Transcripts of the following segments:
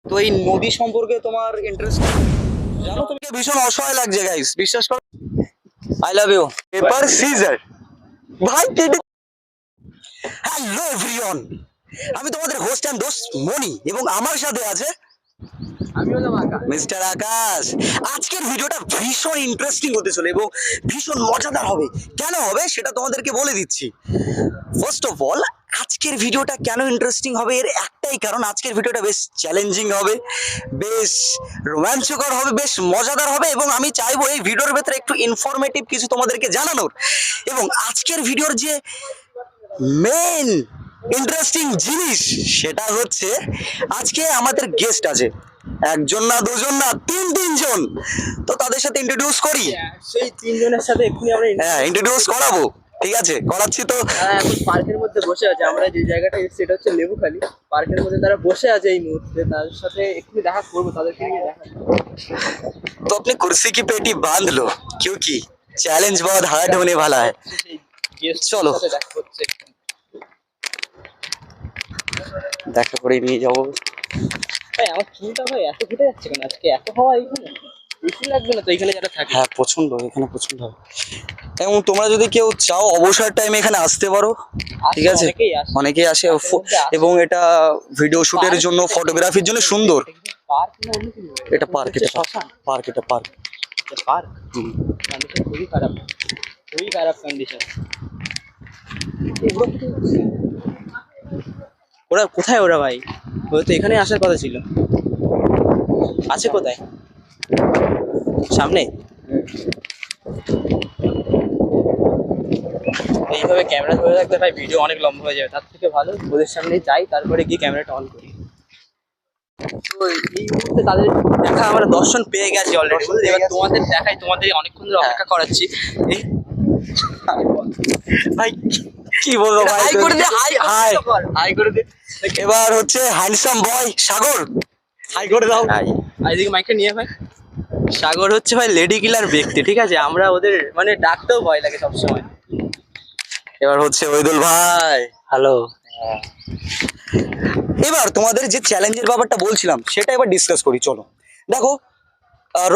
তো এই নদী সম্পর্কে তোমার ইন্টারেস্ট জানো? তুমি ভীষণ অসহায় লাগছে গাইস, বিশ্বাস করো। I love you. Paper scissor ভাই কেটে। হ্যালো এভরিওয়ান, আমি তোমাদের হোস্ট এন্ড দোস্ত মনি এবং আমার সাথে আছে আমি হলাম আকাশ। মিস্টার আকাশ। আজকের ভিডিওটা ভীষণ ইন্টারেস্টিং হতে চলে এবং ভীষণ মজাদার হবে। কেন হবে সেটা তোমাদেরকে বলে দিচ্ছি। ফার্স্ট অফ অল, আজকের ভিডিওটা কেন ইন্টারেস্টিং হবে এর একটাই কারণ, আজকের ভিডিওটা বেশ চ্যালেঞ্জিং হবে, বেশ রোমাঞ্চকর হবে, বেশ মজাদার হবে এবং আমি চাইবো এই ভিডিওর ভেতরে একটু ইনফরমেটিভ কিছু তোমাদেরকে জানানোর। এবং আজকের ভিডিওর যে মেইন ইন্টারেস্টিং জিনিস সেটা হচ্ছে আজকে আমাদের গেস্ট আছে, একজন না দুজন না তিনজন। তো তাদের সাথে ইন্ট্রোডিউস করি। সেই তিনজনের সাথে এক্ষুনি আমরা হ্যাঁ, ইন্ট্রোডিউস করাবো। ঠিক আছে, করাচ্ছি তো। তারা এখন পার্কের মধ্যে বসে আছে। আমরা যে জায়গাটা এসেছি এটা হচ্ছে লেবুখালী পার্কের মধ্যে। তারা বসে আছে এই মুহূর্তে। তাদের সাথে এক্ষুনি দেখা করবো, তাদেরকে নিয়ে দেখা। तो अपनी कुर्सी की पेटी बांध लो क्योंकि चैलेंज बहुत हार्ड होने वाला है। চলো। দেখা করছে। দেখা করে নিয়ে যাবো। ভাই আমার চুলটা ভাই এত ফুটে যাচ্ছে কেন আজকে? এত হওয়া এখানে বেশি লাগবে না তো এখানে যারা থাকে? হ্যাঁ, প্রচন্ড, এখানে প্রচন্ড হবে। এবং তোমরা যদি কেউ চাও অবসর টাইমে এখানে আসতে পারো। ঠিক আছে, অনেকেই আসে এবং এটা ভিডিও শুটের জন্য, ফটোগ্রাফির জন্য সুন্দর। পার্ক না অন্য কিছু? এটা পার্ক, এটা শ্মশান। পার্ক, এটা পার্ক। পার্ক কন্ডিশন খুবই খারাপ, খুবই খারাপ কন্ডিশন। ওরা কোথায়? ওরা ভাই ওরা তো এখানে আসার কথা ছিল। আছে কোথায়? সামনে? এইভাবে ক্যামেরা ধরে রাখতে ভাই ভিডিও অনেক লম্বা হয়ে যাবে। তার থেকে ভালো ওদের সামনে যাই, তারপরে গিয়ে ক্যামেরাটা অন করি। তো এই মুহূর্তে তাদের দেখা আমরা দর্শন পেয়ে গেছি অলরেডি। এবার তোমাদের দেখাই, তোমাদের অনেকক্ষণ ধরে অপেক্ষা করাচ্ছি। এই ভাই কি বলবো ভাই, হাই করে দে, হাই হাই হাই করে দে। এবার হচ্ছে হ্যান্ডসাম বয় সাগর, হাই করে দাও। এদিকে মাইকটা নিয়ে ভাই। সাগর হচ্ছে ভাই লেডি কিলার ব্যক্তি, ঠিক আছে? আমরা ওদের মানে ডাকতেও ভয় লাগে সবসময়। এবার হচ্ছে ওইদুল ভাই, হ্যালো। এবার তোমাদের যে চ্যালেঞ্জের ব্যাপারটা বলছিলাম সেটা এবার ডিসকাস করি। চলো দেখো,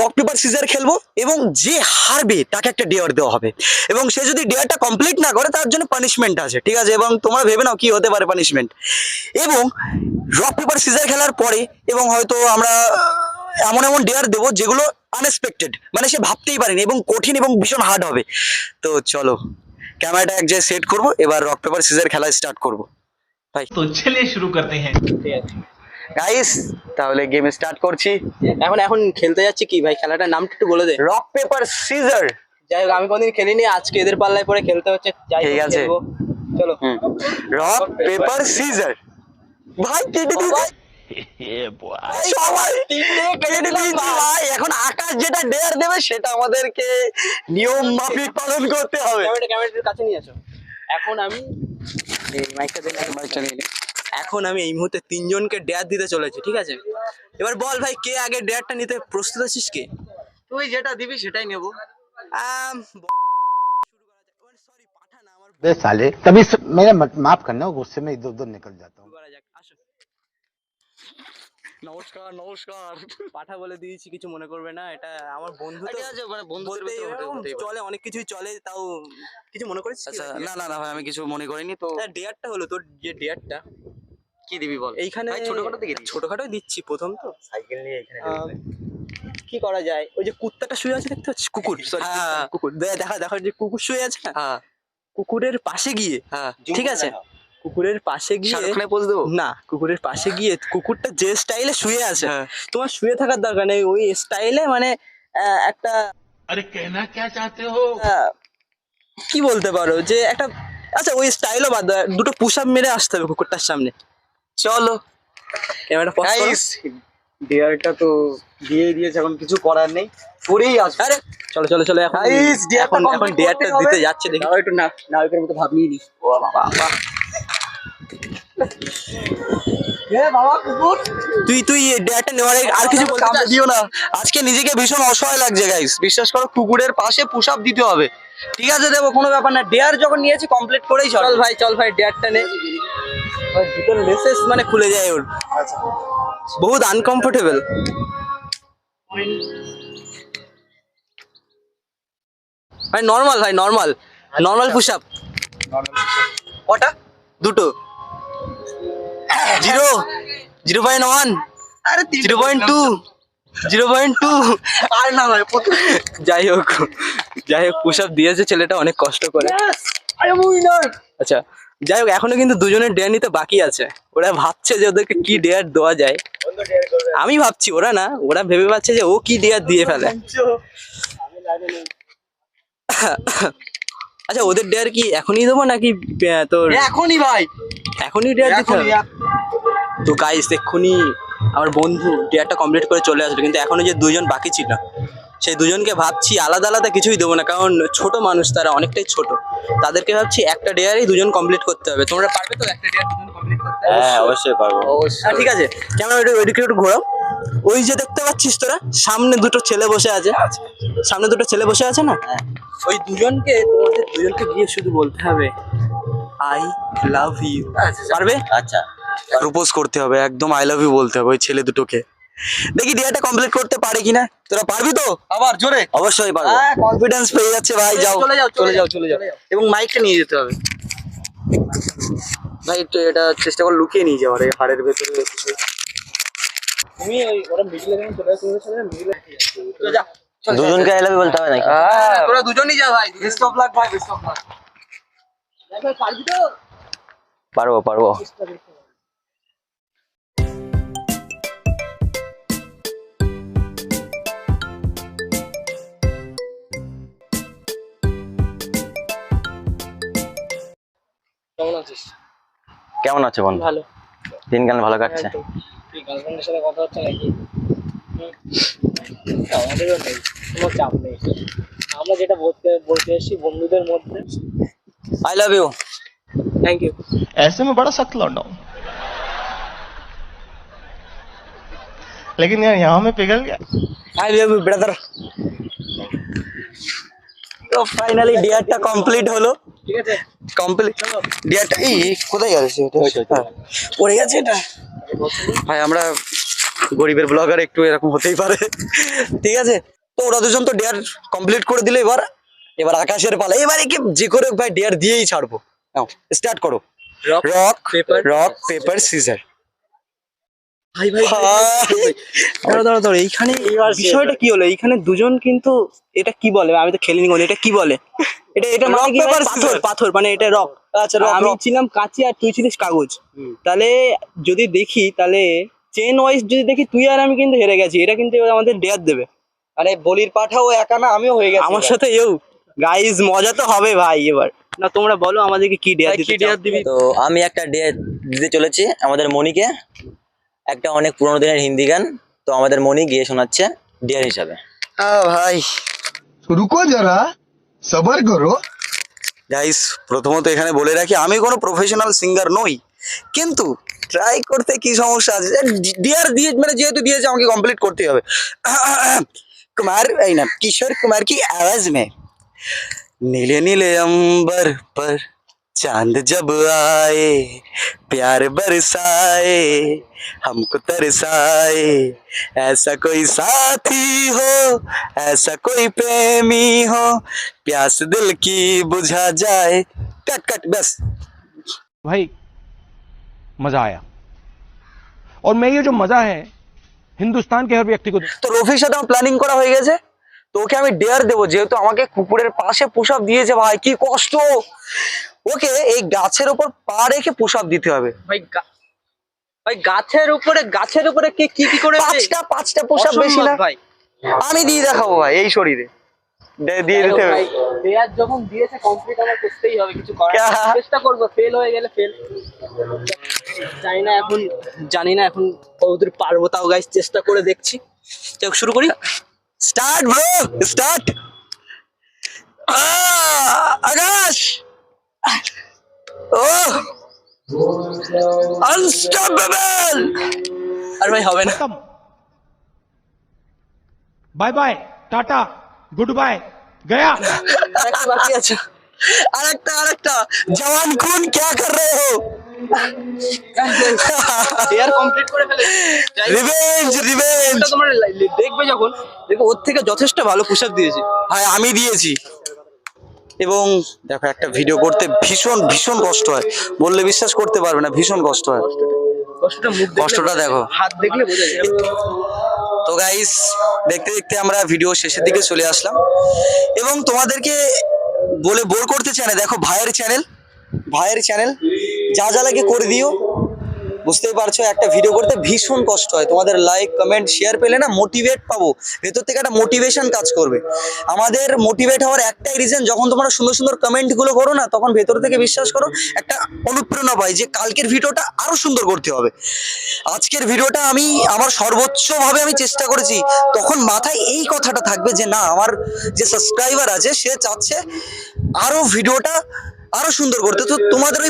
রক পেপার সিজার খেলবো এবং যে হারবে তাকে একটা ডেয়ার দেওয়া হবে এবং সে যদি ডেয়ারটা কমপ্লিট না করে তার জন্য পানিশমেন্ট আছে। ঠিক আছে, এবং তোমরা ভেবে নাও কি হতে পারে পানিশমেন্ট। এবং রক পেপার সিজার খেলার পরে এবং হয়তো আমরা এমন এমন ডেয়ার দেবো যেগুলো আনএক্সপেক্টেড, মানে সে ভাবতেই পারেনি এবং কঠিন এবং ভীষণ হার্ড হবে। তো চলো ক্যামেরাটা এক জায়গায় সেট করবো, এবার রক পেপার সিজার খেলা স্টার্ট করবো। ভাই तो चलिए शुरू करते हैं। ঠিক আছে, গাইস তাহলে গেম স্টার্ট করছি। এখন এখন খেলতে যাচ্ছি কি ভাই? খেলাটার নামটা একটু বলে দে। Rock paper scissor. যাই হোক, আমি কোনদিন খেলিনি, আজকে এদের পাল্লায় পরে খেলতে হচ্ছে। যাই হোক, ঠিক আছে। খেলবো। চলো। Rock paper scissor. ভাই কেটে দিয়েছে সবাই, কেটে দিয়েছে ভাই। এখন আকাশ যেটা ডেয়ার দেবে সেটা আমাদেরকে নিয়ম মাফিক পালন করতে হবে। ক্যামেরাটার কাছে নিয়ে আসো। এখন আমি এই মাইকটা দেন, মাইকটা নিয়ে নে। এখন আমি এই মুহূর্তে তিনজনকে ডেয়ার দিতে চলেছি, ঠিক আছে? এবার বল ভাই, কে আগে ডেয়ারটা নিতে প্রস্তুত আছিস? কে? তুই যেটা দিবি সেটাই নেবো। সরি, পাঠান আমার बे साले तभी मेरा माफ करना गुस्से में इधर उधर निकल जाता हूँ। করা যাক, আসো। নমস্কার নমস্কার। পাঠা বলে দিয়েছি, কিছু মনে করবে না। এটা আমার বন্ধু তো, ঠিক আছে, মানে বন্ধুদের বলতে ভিতরে এরকম হতেই পারে। চলে, অনেক কিছুই চলে, তাও কিছু মনে করিস? আচ্ছা, না না না ভাই, আমি কিছু মনে করিনি তো। ডেয়ারটা হলো তোর, যে ডেয়ারটা কি দিবি বল? এইখানে ভাই ছোটখাটো দিকে দিস। ছোটখাটোই দিচ্ছি প্রথম তো। সাইকেল নিয়ে এখানে কি করা যায়? ওই যে কুত্তাটা শুয়ে আছে দেখতে পাচ্ছিস? কুকুর, সরি হ্যাঁ। কুকুর। দেখা দেখা যে কুকুর শুয়ে আছে না, হ্যাঁ কুকুরের পাশে গিয়ে, হ্যাঁ ঠিক আছে, কুকুরের পাশে গিয়ে, শাহরুখানে পোজ দেবো। না, কুকুরের পাশে গিয়ে কুকুরটা যে স্টাইলে শুয়ে আছে, হ্যাঁ। তোমার শুয়ে থাকার দরকার নেই ওই স্টাইলে, মানে একটা अरे कहना क्या चाहते हो? কি বলতে পারো যে একটা, আচ্ছা ওই স্টাইলও বাদ দাও, দুটো পুশ আপ মেরে আসতে হবে কুকুরটার সামনে। চলো ক্যামেরা পজ করো। গাইস, ডেয়ারটা তো দিয়ে দিয়েছে, এখন কিছু করার নেই, করেই আসবে। আরে চলো চলো চলো, এখন Guys, dear টা এখন এখন complete ডেয়ারটা করতে হবে। দিতে যাচ্ছে, দেখি। দাও একটু না নায়কের মতো ভাব নিয়ে নি। ও বাবা বাবা, এ বাবা কুকুর, তুই তুই ডেয়ারটা নেওয়ার আগে আর কিছু বলতে কামড়ে চাস? দিও না। আজকে নিজেকে ভীষণ অসহায় লাগছে গাইস, বিশ্বাস করো। কুকুরের পাশে পুশ আপ দিতে হবে। ঠিক আছে, দেবো, কোনো ব্যাপার না। ডেয়ার যখন নিয়েছি কমপ্লিট করেই চল ভাই, চল ভাই, ডেয়ারটা নে। জুতোর লেসেস মানে খুলে যায় ওর। আচ্ছা বহুত আনকমফোর্টেবল। ভাই নর্মাল, ভাই নর্মাল, নর্মাল পুশ আপ। কটা? দুটো। 0.1, আরে 0.2, 0.2। আর না ভাই যাই হোক পুশ আপ দিয়েছে ছেলেটা অনেক কষ্ট করে। আচ্ছা যাই হোক, এখনো কিন্তু দুজনের ডেয়ার নিতে বাকি আছে। ওরা ভাবছে যে ওদেরকে কি ডেয়ার দেওয়া যায়। আমি ভাবছি, ওরা না, ওরা ভেবে পাচ্ছে যে ও কি ডেয়ার দিয়ে ফেলে। আচ্ছা ওদের ডেয়ার কি এখনই দেবো নাকি তোর এখনই ভাই, এখনই ডেয়ার দিতে হবে? এখনই। তো গাইস এক্ষুনি আমার বন্ধু ডেয়ারটা কমপ্লিট করে চলে আসবে, কিন্তু এখনো যে দুজন বাকি ছিল সেই দুজনকে ভাবছি আলাদা আলাদা কিছুই দেবো না, কারণ ছোট মানুষ, তারা অনেকটাই ছোট। তাদেরকে ভাবছি একটা ডেয়ারই দুজন কমপ্লিট করতে হবে। তোমরা পারবে তো একটা ডেয়ার দুজন কমপ্লিট করতে? হ্যাঁ অবশ্যই পারবো। ঠিক আছে, ক্যামেরা ওইদিকে একটু ঘোরাও। ওই যে দেখতে পাচ্ছিস তোরা সামনে দুটো ছেলে বসে আছে, সামনে দুটো ছেলে বসে আছে না, ওই দুজনকে, তোমাদের দুজনকে গিয়ে শুধু বলতে হবে আই লাভ ইউ। পারবে? আচ্ছা প্রপোজ করতে হবে, একদম আই লাভ ইউ বলতে হবে ওই ছেলে দুটোকে। দেখি ডিয়াটা কমপ্লিট করতে পারে কিনা। তোরা পারবি তো? আবার জোরে। অবশ্যই পারবো। কনফিডেন্স পেয়ে যাচ্ছে ভাই। যাও চলে যাও। এবং মাইকটা নিয়ে যেতে হবে ভাই। একটু এটা চেষ্টা করে লুকিয়ে নিয়ে যাওয়ার এই হাড়ের ভেতরে। তুমি ওই ওরা মিডিলে যখন চলে আসবে, মিডিলে তো যা। দুজনকে আই লাভ ইউ বলতে হবে নাকি? তোরা দুজনই যা ভাই। বেস্ট অফ লাক ভাই, বেস্ট অফ লাক। পারবি তো? পারবো পারবো। কেমন আছিস? কেমন আছো বন্ধু? ভালো। দিনকাল ভালো কাটছে? তুই গার্লফ্রেন্ডের সাথে কথা হচ্ছে নাকি? আমাদেরও নেই, কোনো চাপ নেই। আমরা যেটা বলতে এসেছি বন্ধুদের মধ্যে। I love you. Thank you. ऐसे में बड़ा सख्त लौंडा हूं, लेकिन यार यहाँ में पिघल गया। I love you brother. তো ফাইনালি ডিয়ারটা কমপ্লিট হলো। ঠিক আছে, কমপ্লিট ডিয়ারটা। এই কোথায় গেছে এটা? পড়ে গেছে এটা ভাই। আমরা গরিবের ব্লগার, একটু এরকম হতেই পারে। ঠিক আছে, তো ওরা দুজন তো ডিয়ার কমপ্লিট করে দিলে। এবার আকাশের পালা। এবারে কি যে করে হোক ভাই ডিয়ার দিয়েই ছাড়বো। নাও স্টার্ট করো। Rock paper scissor. ভাই ভাই দাঁড়াও, এইখানে বিষয়টা কি হলো? এইখানে দুজন কিন্তু, এটা কি বলে আমি তো খেলিনি কোন, এটা কি বলে? এটা মানে কি? পাথর মানে এটা রক। আচ্ছা, আমি ছিলাম কাঁচি আর তুই ছিলিস কাগজ। তাহলে যদি দেখি, তাহলে চেন ওয়াইজ যদি দেখি, তুই আর আমি কিন্তু হেরে গেছি। এটা কিন্তু এবার আমাদের ডেয়ার দেবে। মানে বলির পাঠাও একা না, আমিও হয়ে গেছি আমার সাথে গাইজ মজা তো হবে ভাই। এবার না তোমরা বলো আমাদেরকে কি ডেয়ার দিতে চাও? তো আমি একটা ডেট দিতে চলেছি আমাদের মনিকে, একটা অনেক পুরোনো দিনের হিন্দি গান। তো আমাদের মনি গিয়ে শোনাচ্ছে ডিয়ার হিসাবে। ভাই रुको जरा सबर करो। গাইস, প্রথমত এখানে বলে রাখি আমি কোনো প্রফেশনাল সিঙ্গার নই, কিন্তু ট্রাই করতে কি সমস্যা আছে? ডিয়ার দিয়ে মানে যেহেতু দিয়েছে আমাকে কমপ্লিট করতেই হবে। কুমার এই না, কিশোর কুমার की आवाज में नीले नीले अंबर पर चांद जब आए, प्यार बरसाए, हमको तरसाए, ऐसा कोई साथी हो, ऐसा कोई प्रेमी हो, प्यास दिल की बुझा जाए। कट कट बस। भाई मजा आया, और मैं ये जो मजा है हिंदुस्तान के हर व्यक्ति को তো রফির সাথে আমার প্ল্যানিং করা হয়ে গেছে। তো ওকে আমি ডেয়ার দেবো, যেহেতু আমাকে কুকুরের পাশে পুশ আপ দিয়েছে। ভাই কি কষ্ট! ওকে এই গাছের উপর পা রেখে পুশ আপ দিতে হবে। ভাই গাছের উপরে কে কি করে? পাঁচটা পুশ আপ বেশি না ভাই। আমি দিয়ে দেখাবো ভাই এই শরীরে। দিয়ে দিতে হবে। ডেয়ার যখন দিয়েছে কমপ্লিট আমার করতেই হবে, কিছু করার ক্যা? নেই। চেষ্টা করবো, ফেল হয়ে গেলে ফেল। জানি না এখন কতদূর পারবো, তাও গাইস চেষ্টা করে দেখছি। চল শুরু করি। Start bro, start. আকাশ, ও আনস্টপেবল। আর ভাই হবে না। खत्म। Bye bye tata goodbye गया। আরেকটা বাকি আছে। আরেকটা जवान खून क्या कर रहे हो? ডেয়ার কমপ্লিট করে ফেলেছি। যাই হোক, রিভেঞ্জ রিভেঞ্জ। ওটা তোমরা দেখবে যখন, দেখো ওর থেকে যথেষ্ট ভালো পুশ আপ দিয়েছি। হ্যাঁ আমি দিয়েছি। এবং দেখো একটা ভিডিও করতে ভীষণ ভীষণ কষ্ট হয়, বললে বিশ্বাস করতে পারবে না, ভীষণ কষ্ট হয়। কষ্টটা মুখ দেখলে কষ্টটা দেখো। হাত দেখলে বোঝা যায়। তো গাইস দেখতে দেখতে আমরা ভিডিও শেষের দিকে চলে আসলাম এবং তোমাদেরকে বলে বোর করতে চাই না। দেখো ভাইয়ের চ্যানেল যা যা লাগে করে দিও। বুঝতেই পারছো একটা ভিডিও করতে ভীষণ কষ্ট হয়, তোমাদের লাইক কমেন্ট শেয়ার পেলে না মোটিভেট পাবো, ভেতর থেকে একটা মোটিভেশন কাজ করবে। আমাদের মোটিভেট হওয়ার একটাই রিজন, যখন তোমরা সুন্দর সুন্দর কমেন্টগুলো করো না, তখন ভেতর থেকে বিশ্বাস করো একটা অনুপ্রেরণা পাই যে কালকের ভিডিওটা আরো সুন্দর করতে হবে। আজকের ভিডিওটা আমি আমার সর্বোচ্চভাবে আমি চেষ্টা করেছি, তখন মাথায় এই কথাটা থাকবে যে না আমার যে সাবস্ক্রাইবার আছে সে চাচ্ছে আরো ভিডিওটা আরো সুন্দর করতে। তো তোমাদের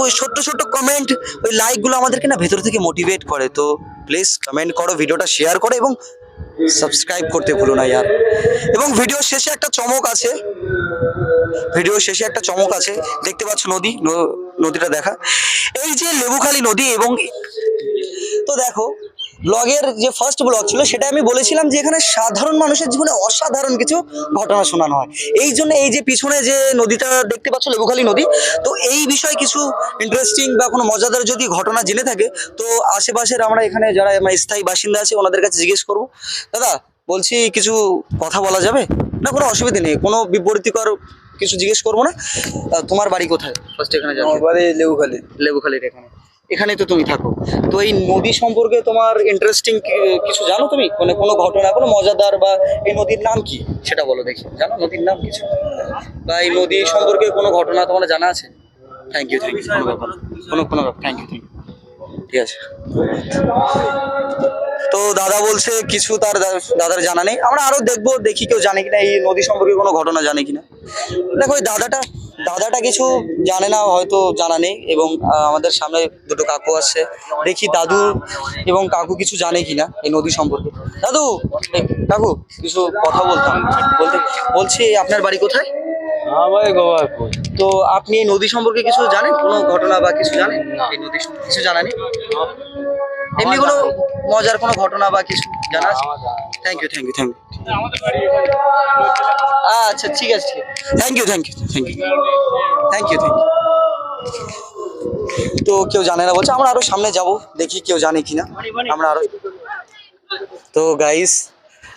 ওই ছোট্ট ছোট্ট কমেন্ট, ওই লাইকগুলো আমাদেরকে না ভেতর থেকে মোটিভেট করে। তো প্লিজ কমেন্ট করো, ভিডিওটা শেয়ার করো এবং সাবস্ক্রাইব করতে ভুলো না ইয়ার। এবং ভিডিও শেষে একটা চমক আছে, দেখতে পাচ্ছ নদীটা দেখা, এই যে লেবুখালী নদী। এবং তো দেখো ব্লগের যে ফার্স্ট ব্লগ ছিল সেটা আমি বলেছিলাম যে এখানে সাধারণ মানুষের জীবনে অসাধারণ কিছু ঘটনা শোনানো হয়। এই জন্য এই যে পিছনে যে নদীটা দেখতে পাচ্ছ লেবুখালী নদী, তো এই বিষয়ে কিছু ইন্টারেস্টিং বা কোনো মজাদার যদি ঘটনা জেনে থাকে তো আশেপাশের আমরা এখানে যারা আমার স্থায়ী বাসিন্দা আছে ওনাদের কাছে জিজ্ঞেস করবো। দাদা বলছি কিছু কথা বলা যাবে না? কোনো অসুবিধা নেই, কোনো বিপরীতকর কিছু জিজ্ঞেস করবো না। তোমার বাড়ি কোথায় ফার্স্ট? এখানে যাবো। আমার বাড়ি লেবুখালীর এখানেই তো তুমি থাকো। তো এই নদী সম্পর্কে তোমার ইন্টারেস্টিং কিছু জানো তুমি, মানে কোনো ঘটনা, কোনো মজাদার, বা এই নদীর নাম কি সেটা বলো দেখি। জানো নদীর নাম কিছু, বা এই নদী সম্পর্কে কোনো ঘটনা তোমার জানা আছে? থ্যাংক ইউ কোনো ব্যাপার, কোনো থ্যাংক ইউ ঠিক আছে। তো দাদা বলছে কিছু তার দাদার জানা নেই, আমরা আরো দেখি কেউ জানে কিনা এই নদী সম্পর্কে কোনো ঘটনা জানে কিনা। দেখো ওই দাদাটা কিছু জানে না, হয়তো জানা নেই। এবং আমাদের সামনে দুটো কাকু আসছে, দেখি দাদু এবং কাকু কিছু জানে কিনা এই নদী সম্পর্কে। দাদু কাকু কিছু কথা বলছি আপনার বাড়ি কোথায়? তো আপনি এই নদী সম্পর্কে কিছু জানেন, কোনো ঘটনা বা কিছু জানেন? এই নদী সম্পর্কে কিছু জানা নেই, এমনি কোনো মজার কোনো ঘটনা বা কিছু জানা আছে? থ্যাংক ইউ আচ্ছা ঠিক আছে, থ্যাংক ইউ তো কেউ জানে না বলছে, আমরা আরো সামনে যাব, দেখি কেউ জানে কিনা আমরা আরো। তো গাইস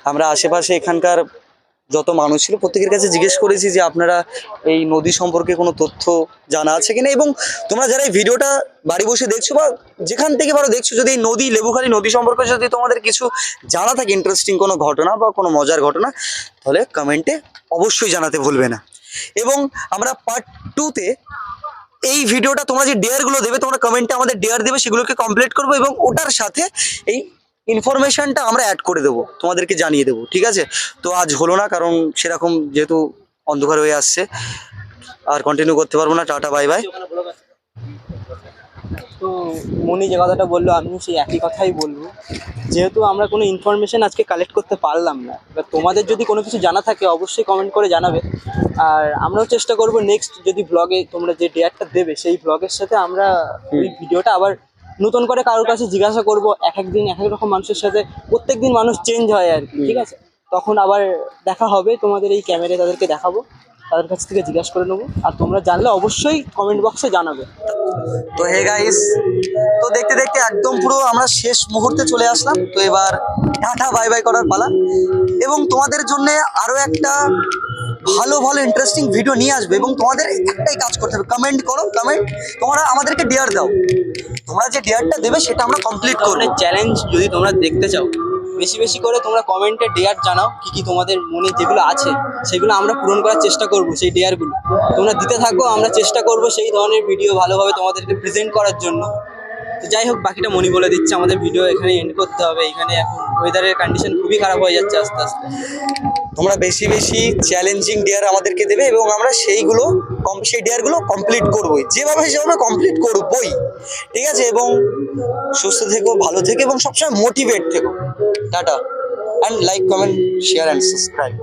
আমরা আশেপাশে এখানকার যত মানুষ ছিল প্রত্যেকের কাছে জিজ্ঞেস করেছি যে আপনারা এই নদী সম্পর্কে কোনো তথ্য জানা আছে কিনা। এবং তোমরা যারা এই ভিডিওটা বাড়ি বসে দেখছো বা যেখান থেকে ভালো দেখছো, যদি এই লেবুখালী নদী সম্পর্কে যদি তোমাদের কিছু জানা থাকে, ইন্টারেস্টিং কোনো ঘটনা বা কোনো মজার ঘটনা, তাহলে কমেন্টে অবশ্যই জানাতে ভুলবে না। এবং আমরা পার্ট 2-তে এই ভিডিওটা তোমরা যে ডেয়ারগুলো দেবে, তোমরা কমেন্টে আমাদের ডেয়ার দেবে, সেগুলোকে কমপ্লিট করবো এবং ওটার সাথে এই ইনফরমেশনটা আমরা অ্যাড করে দেবো, তোমাদেরকে জানিয়ে দেবো, ঠিক আছে? তো আজ হলো না, কারণ সেরকম যেহেতু অন্ধকার হয়ে আসছে আর কন্টিনিউ করতে পারবো না। Tata bye bye. তো মনি যে কথাটা বললো আমিও সেই একই কথাই বলবো, যেহেতু আমরা কোনো ইনফরমেশন আজকে কালেক্ট করতে পারলাম না, এবার তোমাদের যদি কোনো কিছু জানা থাকে অবশ্যই কমেন্ট করে জানাবে। আর আমরাও চেষ্টা করবো নেক্সট যদি ব্লগে তোমরা যে ডেয়ারটা দেবে সেই ব্লগের সাথে আমরা ওই ভিডিওটা আবার নতুন করে কারোর কাছে জিজ্ঞাসা করবো। এক একদিন এক এক রকম মানুষের সাথে, প্রত্যেকদিন মানুষ চেঞ্জ হয় আর কি, ঠিক আছে? তখন আবার দেখা হবে, তোমাদের এই ক্যামেরায় তাদেরকে দেখাবো, তাদের কাছ থেকে জিজ্ঞাসা করে নেবো। আর তোমরা জানলে অবশ্যই কমেন্ট বক্সে জানাবে। তো হে গাইস, তো দেখতে দেখতে একদম পুরো আমরা শেষ মুহূর্তে চলে আসলাম। তো এবার টাটা বাই বাই করার পালা। এবং তোমাদের জন্য আরো একটা ভালো ইন্টারেস্টিং ভিডিও নিয়ে আসবে। এবং তোমাদের একটাই কাজ করতে হবে, কমেন্ট করো, তোমরা আমাদেরকে ডেয়ার দাও, তোমরা যে ডেয়ারটা দেবে সেটা আমরা কমপ্লিট করবো। চ্যালেঞ্জ যদি তোমরা দেখতে চাও, বেশি বেশি করে তোমরা কমেন্টে ডেয়ার জানাও, কি তোমাদের মনে যেগুলো আছে সেগুলো আমরা পূরণ করার চেষ্টা করব। সেই ডেয়ারগুলো তোমরা দিতে থাকো, আমরা চেষ্টা করব সেই ধরনের ভিডিও ভালোভাবে তোমাদেরকে প্রেজেন্ট করার জন্য। তো যাই হোক, বাকিটা মনি বলে দিচ্ছে, আমাদের ভিডিও এখানে এন্ড করতে হবে। এখানে এখন ওয়েদারের কন্ডিশন খুবই খারাপ হয়ে যাচ্ছে আস্তে আস্তে। তোমরা বেশি চ্যালেঞ্জিং ডেয়ার আমাদেরকে দেবে এবং আমরা সেই ডেয়ারগুলো কমপ্লিট করবোই, যেভাবে কমপ্লিট করবোই, ঠিক আছে? এবং সুস্থ থেকো, ভালো থেকো এবং সবসময় মোটিভেট থেকো। Tata, and like, comment, share and subscribe.